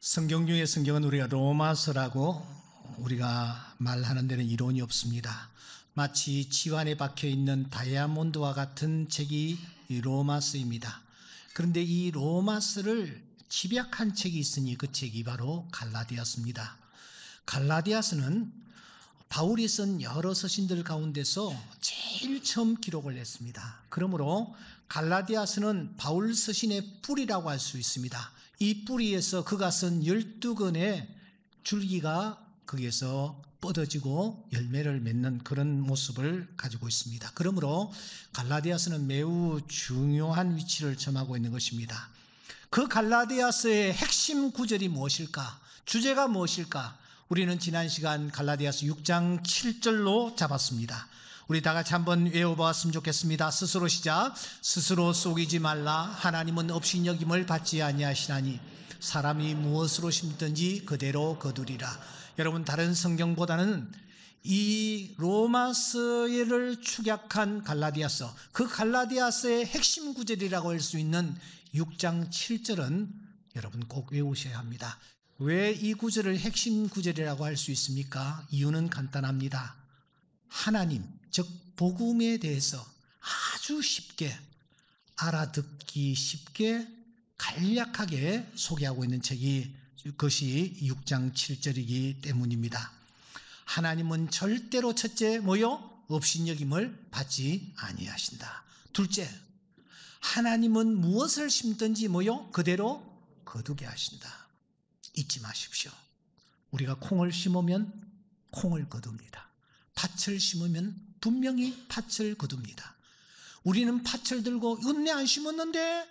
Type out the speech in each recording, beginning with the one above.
성경 중에 성경은 우리가 로마서라고 우리가 말하는 데는 이론이 없습니다. 마치 지환에 박혀있는 다이아몬드와 같은 책이 이 로마서입니다. 그런데 이 로마서를 집약한 책이 있으니 그 책이 바로 갈라디아서입니다. 갈라디아서는 바울이 쓴 여러 서신들 가운데서 제일 처음 기록을 했습니다. 그러므로 갈라디아서는 바울 서신의 뿌리라고 할 수 있습니다. 이 뿌리에서 그가 쓴 12권의 줄기가 거기에서 뻗어지고 열매를 맺는 그런 모습을 가지고 있습니다. 그러므로 갈라디아서는 매우 중요한 위치를 점하고 있는 것입니다. 그 갈라디아서의 핵심 구절이 무엇일까? 주제가 무엇일까? 우리는 지난 시간 갈라디아서 6장 7절로 잡았습니다. 우리 다 같이 한번 외워보았으면 좋겠습니다. 스스로 시작. 스스로 속이지 말라. 하나님은 업신여김을 받지 아니하시나니 사람이 무엇으로 심든지 그대로 거두리라. 여러분, 다른 성경보다는 이 로마서를 축약한 갈라디아서, 그 갈라디아서의 핵심 구절이라고 할 수 있는 6장 7절은 여러분 꼭 외우셔야 합니다. 왜 이 구절을 핵심 구절이라고 할 수 있습니까? 이유는 간단합니다. 하나님, 즉 복음에 대해서 아주 쉽게 알아듣기 쉽게 간략하게 소개하고 있는 책이 그것이 6장 7절이기 때문입니다. 하나님은 절대로 첫째 뭐요? 업신여김을 받지 아니하신다. 둘째, 하나님은 무엇을 심든지 뭐요? 그대로 거두게 하신다. 잊지 마십시오. 우리가 콩을 심으면 콩을 거둡니다. 팥을 심으면 분명히 팥을 거둡니다. 우리는 팥을 들고 은내 안 심었는데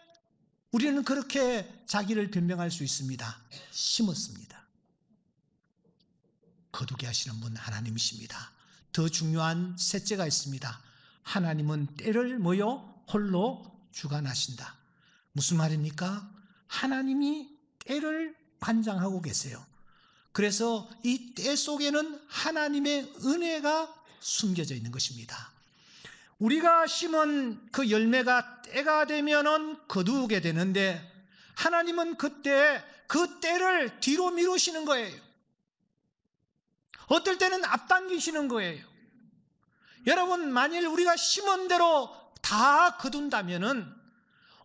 우리는 그렇게 자기를 변명할 수 있습니다. 심었습니다. 거두게 하시는 분 하나님이십니다. 더 중요한 셋째가 있습니다. 하나님은 때를 뭐요? 홀로 주관하신다. 무슨 말입니까? 하나님이 때를 관장하고 계세요. 그래서 이 때 속에는 하나님의 은혜가 숨겨져 있는 것입니다. 우리가 심은 그 열매가 때가 되면은 거두게 되는데 하나님은 그때 그 때를 뒤로 미루시는 거예요. 어떨 때는 앞당기시는 거예요. 여러분, 만일 우리가 심은 대로 다 거둔다면은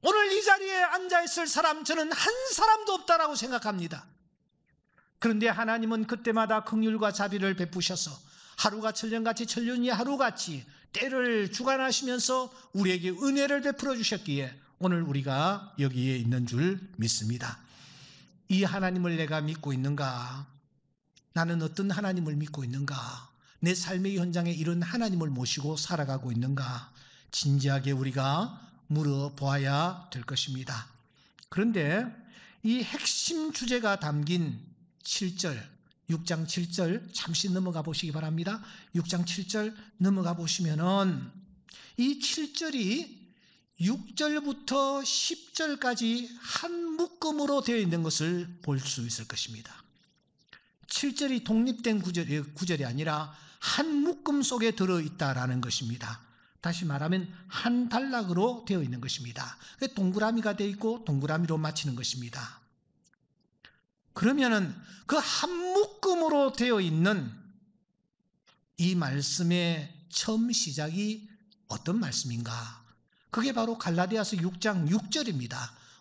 오늘 이 자리에 앉아있을 사람 저는 한 사람도 없다라고 생각합니다. 그런데 하나님은 그때마다 긍휼과 자비를 베푸셔서 하루가 천년같이 천년이 하루같이 때를 주관하시면서 우리에게 은혜를 베풀어 주셨기에 오늘 우리가 여기에 있는 줄 믿습니다. 이 하나님을 내가 믿고 있는가? 나는 어떤 하나님을 믿고 있는가? 내 삶의 현장에 이런 하나님을 모시고 살아가고 있는가? 진지하게 우리가 물어보아야 될 것입니다. 그런데 이 핵심 주제가 담긴 7절, 6장 7절 잠시 넘어가 보시기 바랍니다. 6장 7절 넘어가 보시면은 이 7절이 6절부터 10절까지 한 묶음으로 되어 있는 것을 볼 수 있을 것입니다. 7절이 독립된 구절이 아니라 한 묶음 속에 들어있다라는 것입니다. 다시 말하면 한 단락으로 되어 있는 것입니다. 동그라미가 되어 있고 동그라미로 마치는 것입니다. 그러면은 그 한 묶음으로 되어 있는 이 말씀의 처음 시작이 어떤 말씀인가? 그게 바로 갈라디아서 6장 6절입니다.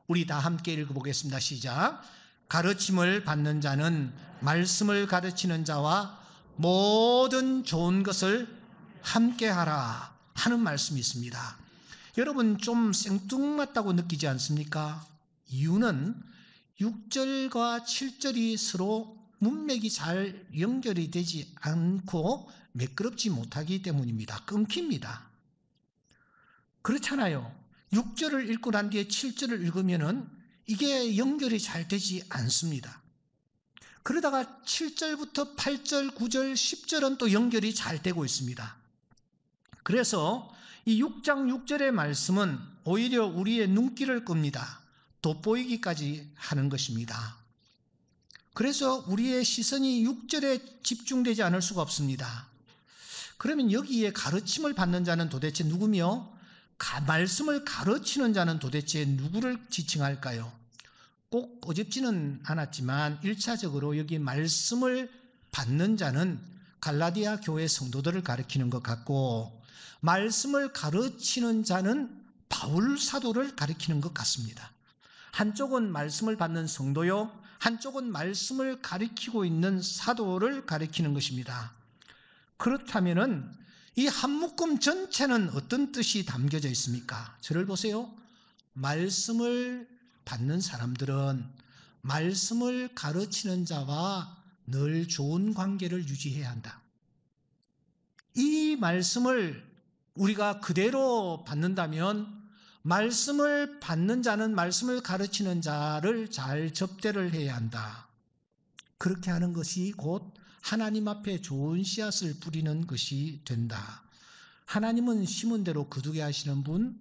우리 다 함께 읽어보겠습니다. 시작. 가르침을 받는 자는 말씀을 가르치는 자와 모든 좋은 것을 함께하라 하는 말씀이 있습니다. 여러분, 좀 생뚱맞다고 느끼지 않습니까? 이유는 6절과 7절이 서로 문맥이 잘 연결이 되지 않고 매끄럽지 못하기 때문입니다. 끊깁니다. 그렇잖아요. 6절을 읽고 난 뒤에 7절을 읽으면은 이게 연결이 잘 되지 않습니다. 그러다가 7절부터 8절, 9절, 10절은 또 연결이 잘 되고 있습니다. 그래서 이 6장 6절의 말씀은 오히려 우리의 눈길을 끕니다. 돋보이기까지 하는 것입니다. 그래서 우리의 시선이 6절에 집중되지 않을 수가 없습니다. 그러면 여기에 가르침을 받는 자는 도대체 누구며 말씀을 가르치는 자는 도대체 누구를 지칭할까요? 꼭 어렵지는 않았지만 1차적으로 여기 말씀을 받는 자는 갈라디아 교회 성도들을 가리키는 것 같고, 말씀을 가르치는 자는 바울 사도를 가리키는 것 같습니다. 한쪽은 말씀을 받는 성도요, 한쪽은 말씀을 가리키고 있는 사도를 가리키는 것입니다. 그렇다면은 이 한 묶음 전체는 어떤 뜻이 담겨져 있습니까? 저를 보세요. 말씀을 받는 사람들은 말씀을 가르치는 자와 늘 좋은 관계를 유지해야 한다. 이 말씀을 우리가 그대로 받는다면 말씀을 받는 자는 말씀을 가르치는 자를 잘 접대를 해야 한다. 그렇게 하는 것이 곧 하나님 앞에 좋은 씨앗을 뿌리는 것이 된다. 하나님은 심은 대로 거두게 하시는 분,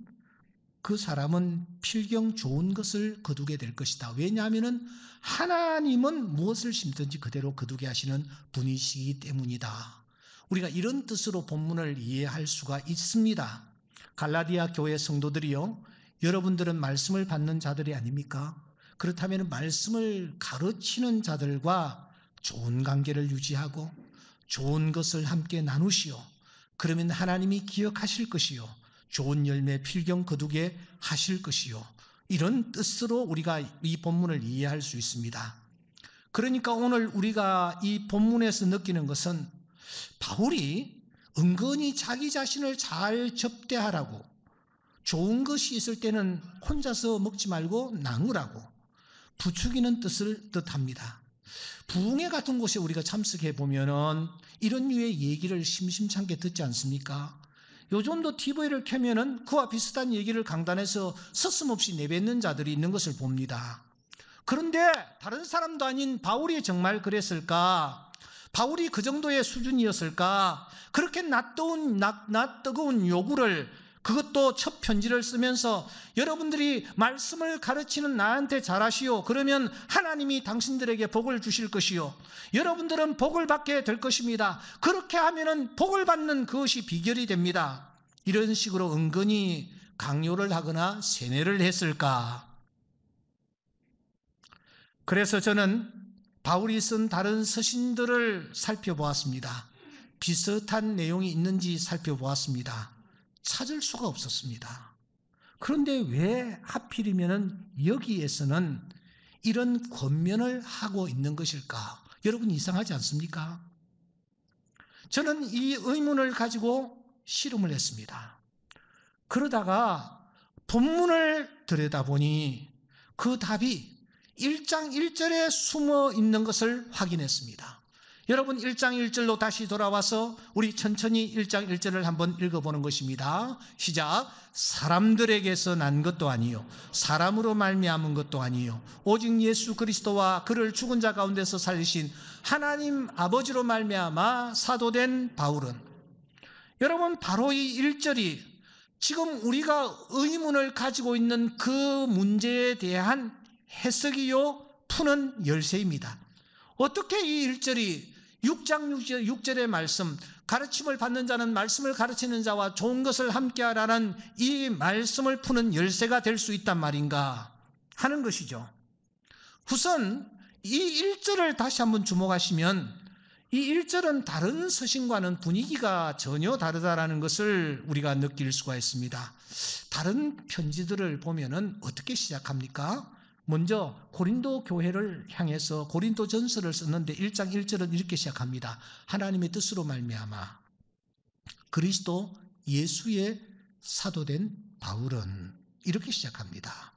그 사람은 필경 좋은 것을 거두게 될 것이다. 왜냐하면 하나님은 무엇을 심든지 그대로 거두게 하시는 분이시기 때문이다. 우리가 이런 뜻으로 본문을 이해할 수가 있습니다. 갈라디아 교회 성도들이요, 여러분들은 말씀을 받는 자들이 아닙니까? 그렇다면 말씀을 가르치는 자들과 좋은 관계를 유지하고 좋은 것을 함께 나누시오. 그러면 하나님이 기억하실 것이요, 좋은 열매 필경 거두게 하실 것이요. 이런 뜻으로 우리가 이 본문을 이해할 수 있습니다. 그러니까 오늘 우리가 이 본문에서 느끼는 것은 바울이 은근히 자기 자신을 잘 접대하라고, 좋은 것이 있을 때는 혼자서 먹지 말고 나누라고 부추기는 뜻을 뜻합니다. 부흥회 같은 곳에 우리가 참석해 보면은 이런 류의 얘기를 심심찮게 듣지 않습니까? 요즘도 TV를 켜면은 그와 비슷한 얘기를 강단에서 서슴없이 내뱉는 자들이 있는 것을 봅니다. 그런데 다른 사람도 아닌 바울이 정말 그랬을까? 바울이 그 정도의 수준이었을까? 그렇게 낯뜨거운 요구를, 그것도 첫 편지를 쓰면서 여러분들이 말씀을 가르치는 나한테 잘하시오. 그러면 하나님이 당신들에게 복을 주실 것이요, 여러분들은 복을 받게 될 것입니다. 그렇게 하면은 복을 받는 그것이 비결이 됩니다. 이런 식으로 은근히 강요를 하거나 세뇌를 했을까? 그래서 저는 바울이 쓴 다른 서신들을 살펴보았습니다. 비슷한 내용이 있는지 살펴보았습니다. 찾을 수가 없었습니다. 그런데 왜 하필이면 여기에서는 이런 권면을 하고 있는 것일까? 여러분, 이상하지 않습니까? 저는 이 의문을 가지고 실험을 했습니다. 그러다가 본문을 들여다보니 그 답이 1장 1절에 숨어 있는 것을 확인했습니다. 여러분, 1장 1절로 다시 돌아와서 우리 천천히 1장 1절을 한번 읽어보는 것입니다. 시작. 사람들에게서 난 것도 아니요, 사람으로 말미암은 것도 아니요, 오직 예수 그리스도와 그를 죽은 자 가운데서 살리신 하나님 아버지로 말미암아 사도된 바울은. 여러분, 바로 이 1절이 지금 우리가 의문을 가지고 있는 그 문제에 대한 해석이요, 푸는 열쇠입니다. 어떻게 이 1절이 6장 6절의 말씀, 가르침을 받는 자는 말씀을 가르치는 자와 좋은 것을 함께하라는 이 말씀을 푸는 열쇠가 될 수 있단 말인가 하는 것이죠. 우선 이 1절을 다시 한번 주목하시면 이 1절은 다른 서신과는 분위기가 전혀 다르다라는 것을 우리가 느낄 수가 있습니다. 다른 편지들을 보면은 어떻게 시작합니까? 먼저 고린도 교회를 향해서 고린도 전서를 썼는데 1장 1절은 이렇게 시작합니다. 하나님의 뜻으로 말미암아 그리스도 예수의 사도된 바울은, 이렇게 시작합니다.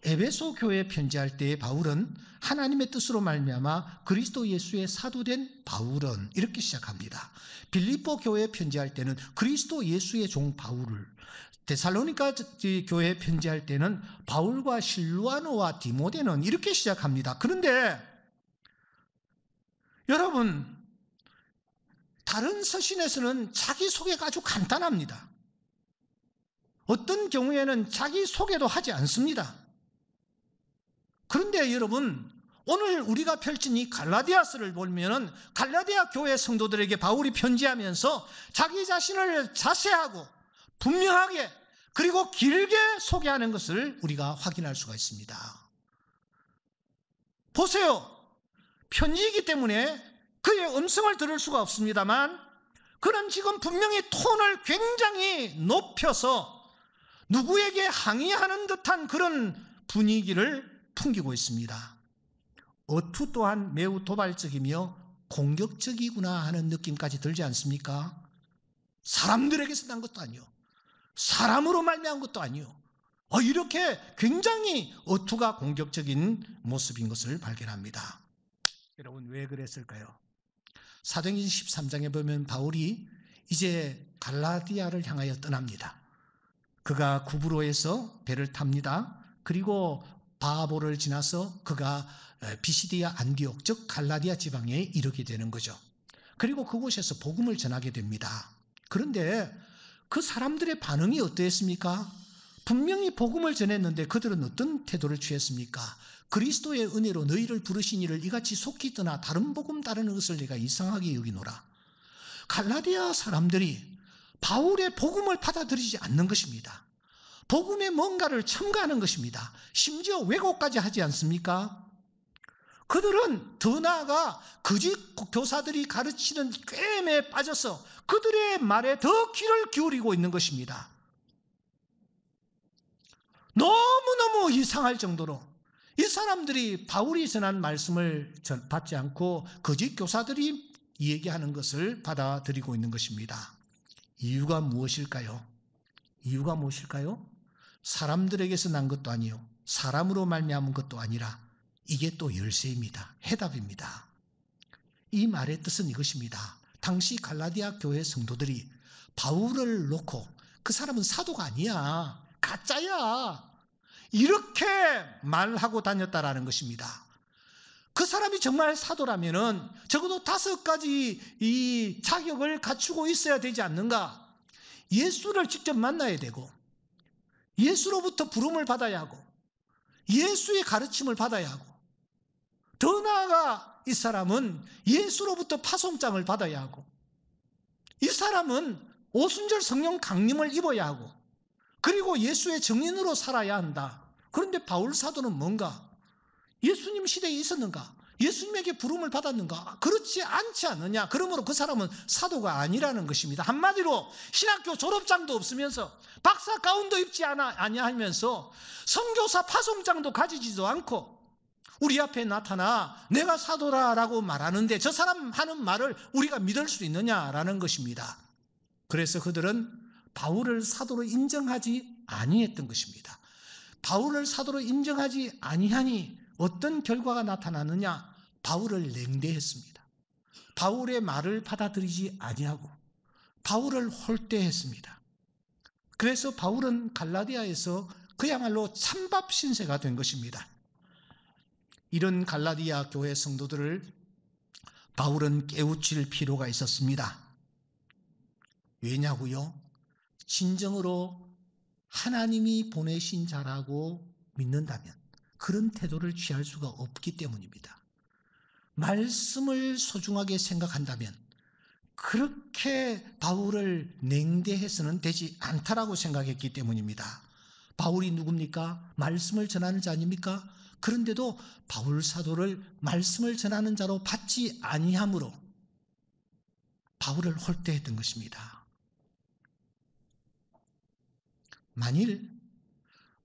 에베소 교회에 편지할 때 바울은 하나님의 뜻으로 말미암아 그리스도 예수의 사도된 바울은, 이렇게 시작합니다. 빌립보 교회에 편지할 때는 그리스도 예수의 종 바울을, 데살로니가 교회에 편지할 때는 바울과 실루아노와 디모데는, 이렇게 시작합니다. 그런데 여러분, 다른 서신에서는 자기소개가 아주 간단합니다. 어떤 경우에는 자기소개도 하지 않습니다. 그런데 여러분, 오늘 우리가 펼친 이 갈라디아서를 보면 갈라디아 교회 성도들에게 바울이 편지하면서 자기 자신을 자세하고 분명하게 그리고 길게 소개하는 것을 우리가 확인할 수가 있습니다. 보세요. 편지이기 때문에 그의 음성을 들을 수가 없습니다만 그는 지금 분명히 톤을 굉장히 높여서 누구에게 항의하는 듯한 그런 분위기를 풍기고 있습니다. 어투 또한 매우 도발적이며 공격적이구나 하는 느낌까지 들지 않습니까? 사람들에게서 난 것도 아니요, 사람으로 말미암은 것도 아니요, 이렇게 굉장히 어투가 공격적인 모습인 것을 발견합니다. 여러분, 왜 그랬을까요? 사도행전 13장에 보면 바울이 이제 갈라디아를 향하여 떠납니다. 그가 구브로에서 배를 탑니다. 그리고 바보를 지나서 그가 비시디아 안디옥, 즉 갈라디아 지방에 이르게 되는 거죠. 그리고 그곳에서 복음을 전하게 됩니다. 그런데 그 사람들의 반응이 어떠했습니까? 분명히 복음을 전했는데 그들은 어떤 태도를 취했습니까? 그리스도의 은혜로 너희를 부르신 이를 이같이 속히 떠나 다른 복음 따르는 것을 내가 이상하게 여기노라. 갈라디아 사람들이 바울의 복음을 받아들이지 않는 것입니다. 복음에 뭔가를 첨가하는 것입니다. 심지어 왜곡까지 하지 않습니까? 그들은 더 나아가 거짓 교사들이 가르치는 꾀임에 빠져서 그들의 말에 더 귀를 기울이고 있는 것입니다. 너무너무 이상할 정도로 이 사람들이 바울이 전한 말씀을 받지 않고 거짓 교사들이 얘기하는 것을 받아들이고 있는 것입니다. 이유가 무엇일까요? 이유가 무엇일까요? 사람들에게서 난 것도 아니요, 사람으로 말미암은 것도 아니라 이게 또 열쇠입니다. 해답입니다. 이 말의 뜻은 이것입니다. 당시 갈라디아 교회 성도들이 바울을 놓고 그 사람은 사도가 아니야, 가짜야, 이렇게 말하고 다녔다라는 것입니다. 그 사람이 정말 사도라면은 적어도 5가지 이 자격을 갖추고 있어야 되지 않는가? 예수를 직접 만나야 되고, 예수로부터 부름을 받아야 하고, 예수의 가르침을 받아야 하고, 더 나아가 이 사람은 예수로부터 파송장을 받아야 하고, 이 사람은 오순절 성령 강림을 입어야 하고, 그리고 예수의 증인으로 살아야 한다. 그런데 바울 사도는 뭔가? 예수님 시대에 있었는가? 예수님에게 부름을 받았는가? 그렇지 않지 않느냐? 그러므로 그 사람은 사도가 아니라는 것입니다. 한마디로 신학교 졸업장도 없으면서 박사 가운도 입지 아니하면서 선교사 파송장도 가지지도 않고 우리 앞에 나타나 내가 사도라라고 말하는데 저 사람 하는 말을 우리가 믿을 수 있느냐라는 것입니다. 그래서 그들은 바울을 사도로 인정하지 아니했던 것입니다. 바울을 사도로 인정하지 아니하니 어떤 결과가 나타나느냐? 바울을 냉대했습니다. 바울의 말을 받아들이지 아니하고 바울을 홀대했습니다. 그래서 바울은 갈라디아에서 그야말로 찬밥 신세가 된 것입니다. 이런 갈라디아 교회 성도들을 바울은 깨우칠 필요가 있었습니다. 왜냐고요? 진정으로 하나님이 보내신 자라고 믿는다면 그런 태도를 취할 수가 없기 때문입니다. 말씀을 소중하게 생각한다면 그렇게 바울을 냉대해서는 되지 않다라고 생각했기 때문입니다. 바울이 누굽니까? 말씀을 전하는 자 아닙니까? 그런데도 바울 사도를 말씀을 전하는 자로 받지 아니함으로 바울을 홀대했던 것입니다. 만일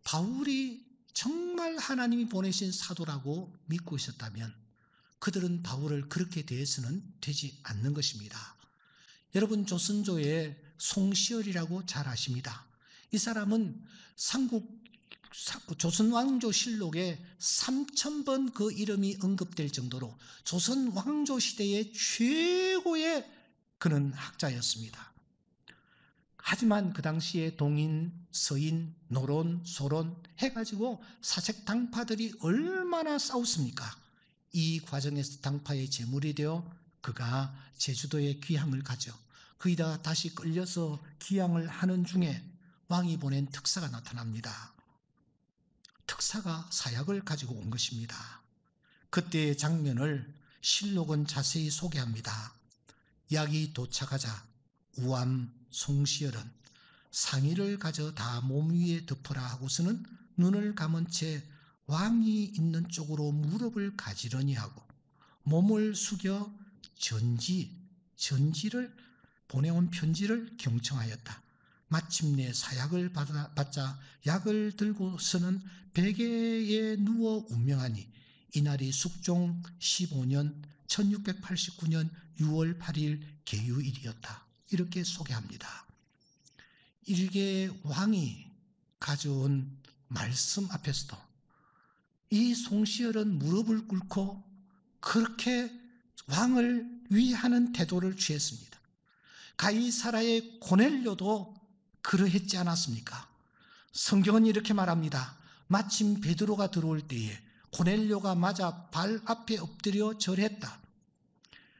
바울이 정말 하나님이 보내신 사도라고 믿고 있었다면 그들은 바울을 그렇게 대해서는 되지 않는 것입니다. 여러분, 조선조의 송시열이라고 잘 아십니다. 이 사람은 조선왕조실록에 3000번 그 이름이 언급될 정도로 조선왕조 시대의 최고의 그는 학자였습니다. 하지만 그 당시에 동인, 서인, 노론, 소론 해가지고 사색당파들이 얼마나 싸웠습니까? 이 과정에서 당파의 제물이 되어 그가 제주도에 귀향을 가죠. 거기다가 다시 끌려서 귀향을 하는 중에 왕이 보낸 특사가 나타납니다. 특사가 사약을 가지고 온 것입니다. 그때의 장면을 실록은 자세히 소개합니다. 약이 도착하자 우암 송시열은 상의를 가져 다 몸 위에 덮어라 하고서는 눈을 감은 채 왕이 있는 쪽으로 무릎을 가지런히 하고 몸을 숙여 전지를 보내온 편지를 경청하였다. 마침내 사약을 받자 약을 들고서는 베개에 누워 운명하니 이날이 숙종 15년 1689년 6월 8일 계유일이었다. 이렇게 소개합니다. 일개 왕이 가져온 말씀 앞에서도 이 송시열은 무릎을 꿇고 그렇게 왕을 위하는 태도를 취했습니다. 가이사라의 고넬료도 그러했지 않았습니까? 성경은 이렇게 말합니다. 마침 베드로가 들어올 때에 고넬료가 맞아 발 앞에 엎드려 절했다.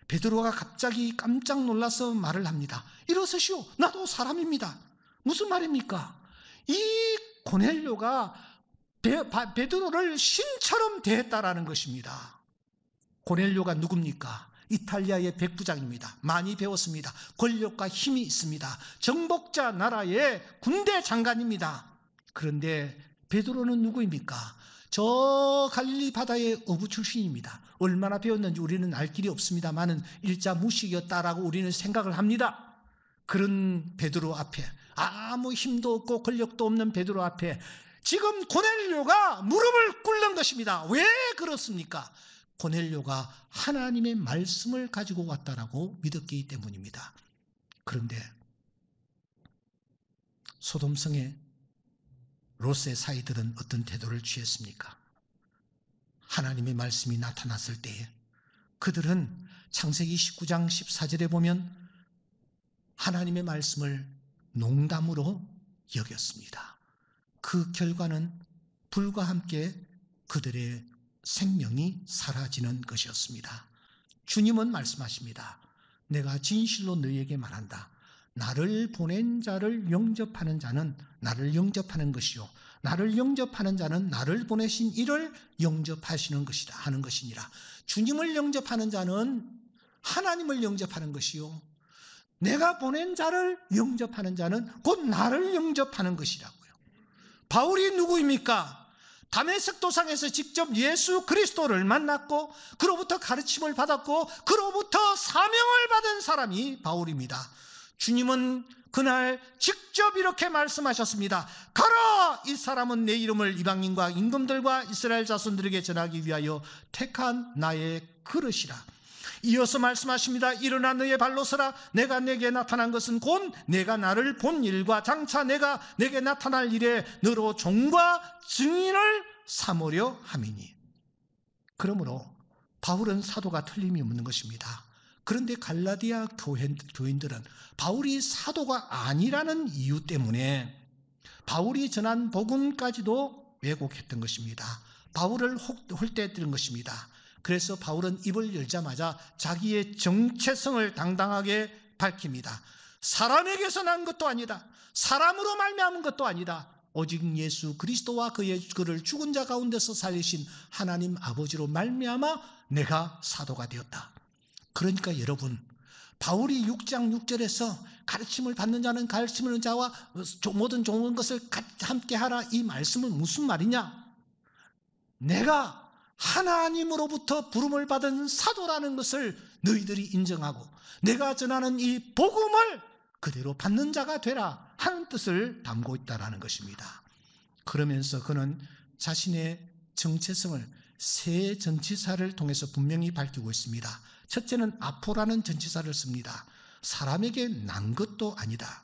베드로가 갑자기 깜짝 놀라서 말을 합니다. 일어서시오. 나도 사람입니다. 무슨 말입니까? 이 고넬료가 베드로를 신처럼 대했다라는 것입니다. 고넬료가 누굽니까? 이탈리아의 백부장입니다. 많이 배웠습니다. 권력과 힘이 있습니다. 정복자 나라의 군대 장관입니다. 그런데 베드로는 누구입니까? 저 갈릴리 바다의 어부 출신입니다. 얼마나 배웠는지 우리는 알 길이 없습니다만은 일자 무식이었다라고 우리는 생각을 합니다. 그런 베드로 앞에, 아무 힘도 없고 권력도 없는 베드로 앞에 지금 고넬료가 무릎을 꿇는 것입니다. 왜 그렇습니까? 고넬료가 하나님의 말씀을 가지고 왔다라고 믿었기 때문입니다. 그런데 소돔성의 롯의 사이들은 어떤 태도를 취했습니까? 하나님의 말씀이 나타났을 때에 그들은 창세기 19장 14절에 보면 하나님의 말씀을 농담으로 여겼습니다. 그 결과는 불과 함께 그들의 생명이 사라지는 것이었습니다. 주님은 말씀하십니다. 내가 진실로 너희에게 말한다. 나를 보낸 자를 영접하는 자는 나를 영접하는 것이요, 나를 영접하는 자는 나를 보내신 이를 영접하시는 것이다 하는 것이니라. 주님을 영접하는 자는 하나님을 영접하는 것이요, 내가 보낸 자를 영접하는 자는 곧 나를 영접하는 것이라고요. 바울이 누구입니까? 다메섹 도상에서 직접 예수 그리스도를 만났고 그로부터 가르침을 받았고 그로부터 사명을 받은 사람이 바울입니다. 주님은 그날 직접 이렇게 말씀하셨습니다. 가라! 이 사람은 내 이름을 이방인과 임금들과 이스라엘 자손들에게 전하기 위하여 택한 나의 그릇이라. 이어서 말씀하십니다. 일어나 너의 발로 서라. 내가 내게 나타난 것은 곧 내가 나를 본 일과 장차 내가 내게 나타날 일에 너로 종과 증인을 삼으려 함이니. 그러므로 바울은 사도가 틀림이 없는 것입니다. 그런데 갈라디아 교인들은 바울이 사도가 아니라는 이유 때문에 바울이 전한 복음까지도 왜곡했던 것입니다. 바울을 홀대했던 것입니다. 그래서 바울은 입을 열자마자 자기의 정체성을 당당하게 밝힙니다. 사람에게서 난 것도 아니다. 사람으로 말미암은 것도 아니다. 오직 예수 그리스도와 그를 죽은 자 가운데서 살리신 하나님 아버지로 말미암아 내가 사도가 되었다. 그러니까 여러분, 바울이 6장 6절에서 가르침을 받는 자는 가르치는 자와 모든 좋은 것을 함께 하라, 이 말씀은 무슨 말이냐? 내가 하나님으로부터 부름을 받은 사도라는 것을 너희들이 인정하고 내가 전하는 이 복음을 그대로 받는 자가 되라 하는 뜻을 담고 있다는 것입니다. 그러면서 그는 자신의 정체성을 세 전치사를 통해서 분명히 밝히고 있습니다. 첫째는 아포라는 전치사를 씁니다. 사람에게 난 것도 아니다.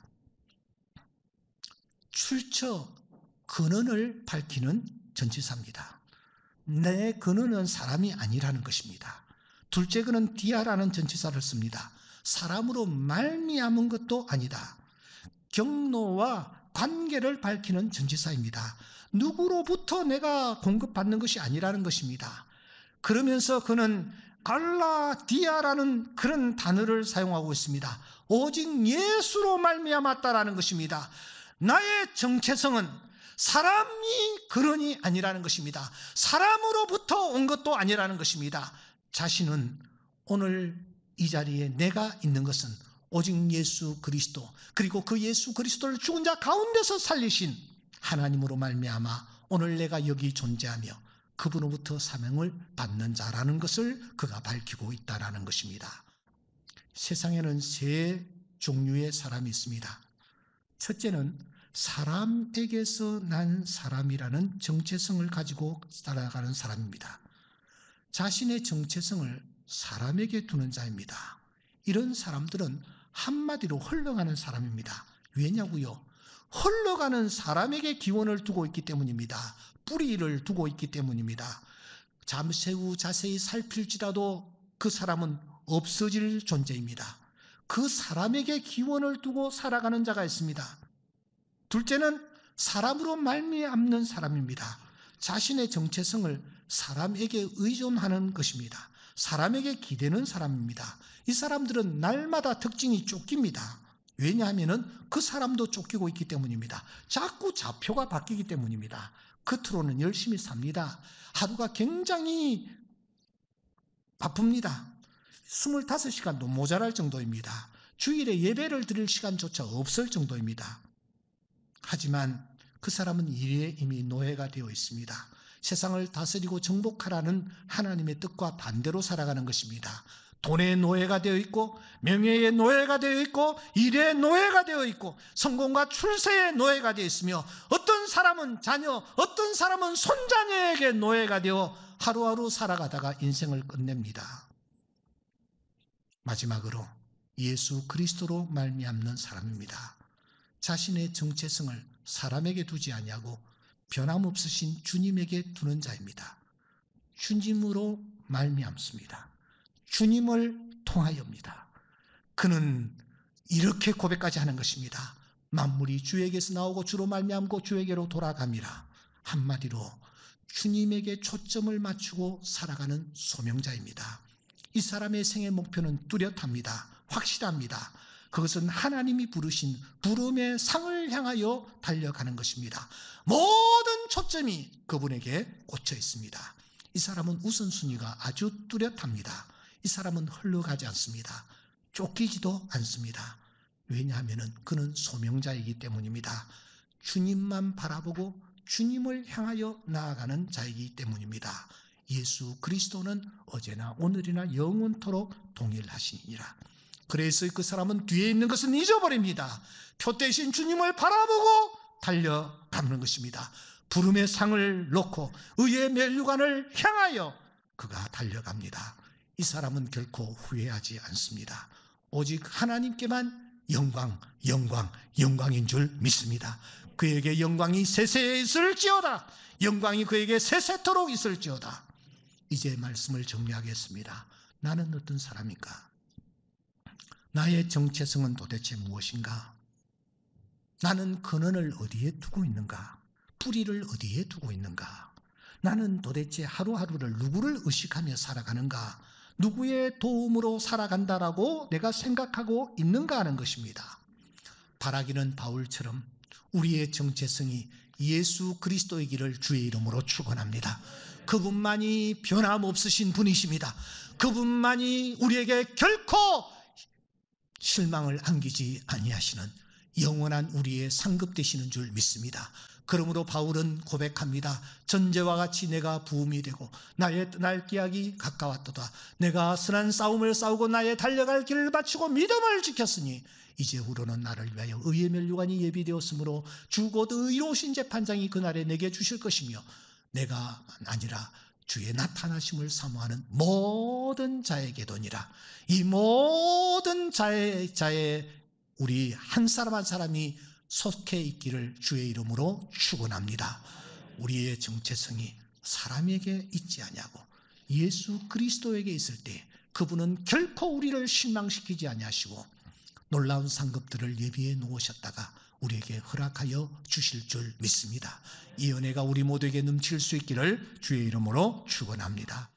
출처, 근원을 밝히는 전치사입니다. 내 근원은 사람이 아니라는 것입니다. 둘째 근은 디아라는 전치사를 씁니다. 사람으로 말미암은 것도 아니다. 경로와 관계를 밝히는 전치사입니다. 누구로부터 내가 공급받는 것이 아니라는 것입니다. 그러면서 그는 갈라디아라는 그런 단어를 사용하고 있습니다. 오직 예수로 말미암았다라는 것입니다. 나의 정체성은 사람이 근원이 아니라는 것입니다. 사람으로부터 온 것도 아니라는 것입니다. 자신은 오늘 이 자리에 내가 있는 것은 오직 예수 그리스도, 그리고 그 예수 그리스도를 죽은 자 가운데서 살리신 하나님으로 말미암아 오늘 내가 여기 존재하며 그분으로부터 사명을 받는 자라는 것을 그가 밝히고 있다는 것입니다. 세상에는 세 종류의 사람이 있습니다. 첫째는 사람에게서 난 사람이라는 정체성을 가지고 살아가는 사람입니다. 자신의 정체성을 사람에게 두는 자입니다. 이런 사람들은 한마디로 흘러가는 사람입니다. 왜냐고요? 흘러가는 사람에게 기원을 두고 있기 때문입니다. 뿌리를 두고 있기 때문입니다. 잠시 후 자세히 살필지라도 그 사람은 없어질 존재입니다. 그 사람에게 기원을 두고 살아가는 자가 있습니다. 둘째는 사람으로 말미암는 사람입니다. 자신의 정체성을 사람에게 의존하는 것입니다. 사람에게 기대는 사람입니다. 이 사람들은 날마다 특징이 쫓깁니다. 왜냐하면 그 사람도 쫓기고 있기 때문입니다. 자꾸 좌표가 바뀌기 때문입니다. 겉으로는 열심히 삽니다. 하루가 굉장히 바쁩니다. 25시간도 모자랄 정도입니다. 주일에 예배를 드릴 시간조차 없을 정도입니다. 하지만 그 사람은 일에 이미 노예가 되어 있습니다. 세상을 다스리고 정복하라는 하나님의 뜻과 반대로 살아가는 것입니다. 돈의 노예가 되어 있고, 명예의 노예가 되어 있고, 일의 노예가 되어 있고, 성공과 출세의 노예가 되어 있으며, 어떤 사람은 자녀, 어떤 사람은 손자녀에게 노예가 되어 하루하루 살아가다가 인생을 끝냅니다. 마지막으로 예수 그리스도로 말미암는 사람입니다. 자신의 정체성을 사람에게 두지 아니하고 변함없으신 주님에게 두는 자입니다. 주님으로 말미암습니다. 주님을 통하여입니다. 그는 이렇게 고백까지 하는 것입니다. 만물이 주에게서 나오고 주로 말미암고 주에게로 돌아갑니다. 한마디로 주님에게 초점을 맞추고 살아가는 소명자입니다. 이 사람의 생애 목표는 뚜렷합니다. 확실합니다. 그것은 하나님이 부르신 부름의 상을 향하여 달려가는 것입니다. 모든 초점이 그분에게 꽂혀 있습니다. 이 사람은 우선순위가 아주 뚜렷합니다. 이 사람은 흘러가지 않습니다. 쫓기지도 않습니다. 왜냐하면 그는 소명자이기 때문입니다. 주님만 바라보고 주님을 향하여 나아가는 자이기 때문입니다. 예수 그리스도는 어제나 오늘이나 영원토록 동일하시니라. 그래서 그 사람은 뒤에 있는 것은 잊어버립니다. 표 대신 주님을 바라보고 달려가는 것입니다. 부름의 상을 놓고 의의 면류관을 향하여 그가 달려갑니다. 이 사람은 결코 후회하지 않습니다. 오직 하나님께만 영광인 줄 믿습니다. 그에게 영광이 세세에 있을지어다. 영광이 그에게 세세토록 있을지어다. 이제 말씀을 정리하겠습니다. 나는 어떤 사람인가? 나의 정체성은 도대체 무엇인가? 나는 근원을 어디에 두고 있는가? 뿌리를 어디에 두고 있는가? 나는 도대체 하루하루를 누구를 의식하며 살아가는가? 누구의 도움으로 살아간다라고 내가 생각하고 있는가 하는 것입니다. 바라기는 바울처럼 우리의 정체성이 예수 그리스도이기를 주의 이름으로 축원합니다. 그분만이 변함없으신 분이십니다. 그분만이 우리에게 결코 실망을 안기지 아니하시는 영원한 우리의 상급 되시는 줄 믿습니다. 그러므로 바울은 고백합니다. 전제와 같이 내가 부음이 되고 나의 떠날 기약이 가까웠도다. 내가 선한 싸움을 싸우고 나의 달려갈 길을 바치고 믿음을 지켰으니 이제후로는 나를 위하여 의의 면류관이 예비되었으므로 주 곧 의로우신 재판장이 그날에 내게 주실 것이며 내가 아니라 주의 나타나심을 사모하는 모든 자에게도니라. 이 모든 자에 우리 한 사람 한 사람이 속해 있기를 주의 이름으로 축원합니다. 우리의 정체성이 사람에게 있지 아니하고 예수 그리스도에게 있을 때 그분은 결코 우리를 실망시키지 아니하시고 놀라운 상급들을 예비해 놓으셨다가 우리에게 허락하여 주실 줄 믿습니다. 이 은혜가 우리 모두에게 넘칠 수 있기를 주의 이름으로 축원합니다.